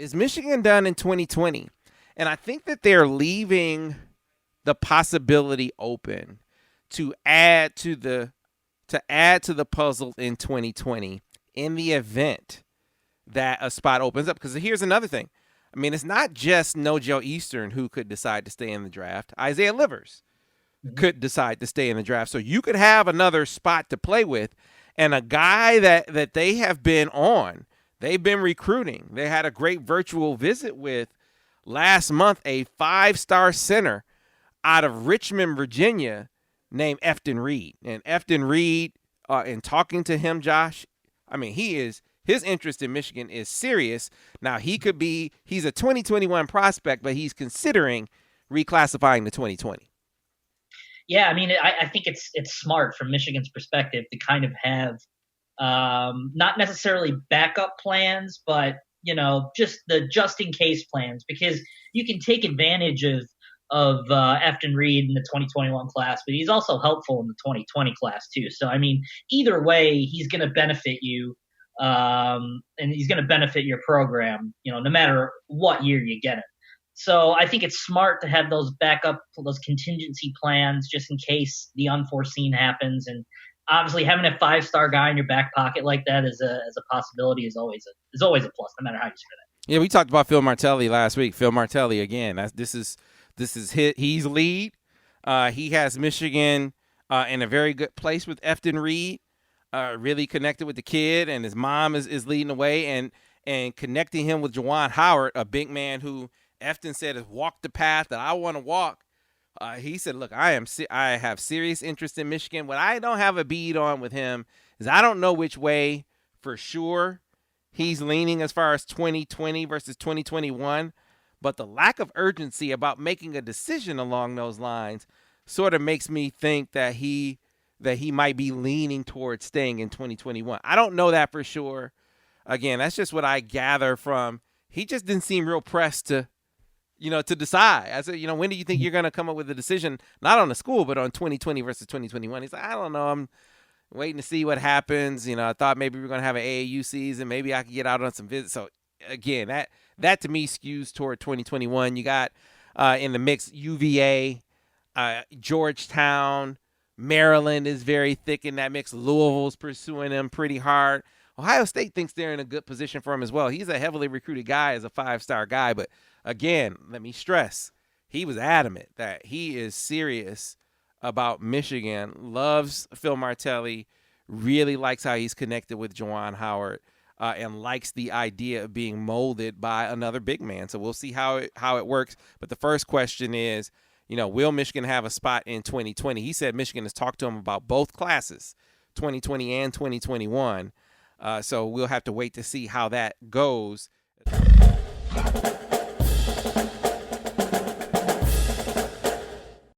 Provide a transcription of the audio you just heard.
is Michigan done in 2020? And I think that they're leaving the possibility open to add to the puzzle in 2020 in the event that a spot opens up. Because here's another thing. I mean, it's not just NoJo Eastern who could decide to stay in the draft. Isaiah Livers could decide to stay in the draft. So you could have another spot to play with, and a guy that they have been on. They've been recruiting. They had a great virtual visit with last month a 5-star center out of Richmond, Virginia, named Efton Reed. And Efton Reed, in talking to him, Josh, I mean, his interest in Michigan is serious. Now, he's a 2021 prospect, but he's considering reclassifying to 2020. Yeah, I mean, I think it's smart from Michigan's perspective to kind of have not necessarily backup plans, but just the just in case plans, because you can take advantage of Efton Reed in the 2021 class, but he's also helpful in the 2020 class too. So I mean, either way, he's going to benefit you, and he's going to benefit your program, no matter what year you get it. So I think it's smart to have those contingency plans just in case the unforeseen happens. And obviously, having a 5-star guy in your back pocket like that as a possibility is always a plus, no matter how you spin it. Yeah, we talked about Phil Martelli last week. Phil Martelli again. This is he's lead. He has Michigan in a very good place with Efton Reed. Really connected with the kid, and his mom is leading the way and connecting him with Juwan Howard, a big man who Efton said has walked the path that I want to walk. He said, look, I have serious interest in Michigan. What I don't have a bead on with him is I don't know which way for sure he's leaning as far as 2020 versus 2021, but the lack of urgency about making a decision along those lines sort of makes me think that he might be leaning towards staying in 2021. I don't know that for sure. Again, that's just what I gather from. He just didn't seem real pressed to decide. I said, when do you think you're going to come up with a decision, not on the school, but on 2020 versus 2021? He's like, I don't know. I'm waiting to see what happens. I thought maybe we are going to have an AAU season. Maybe I could get out on some visits. So, again, that to me skews toward 2021. You got in the mix UVA, Georgetown, Maryland is very thick in that mix. Louisville's pursuing them pretty hard. Ohio State thinks they're in a good position for him as well. He's a heavily recruited guy as a 5-star guy, but again, let me stress, he was adamant that he is serious about Michigan, loves Phil Martelli, really likes how he's connected with Juwan Howard, and likes the idea of being molded by another big man. So we'll see how it works. But the first question is, will Michigan have a spot in 2020? He said Michigan has talked to him about both classes, 2020 and 2021. So we'll have to wait to see how that goes.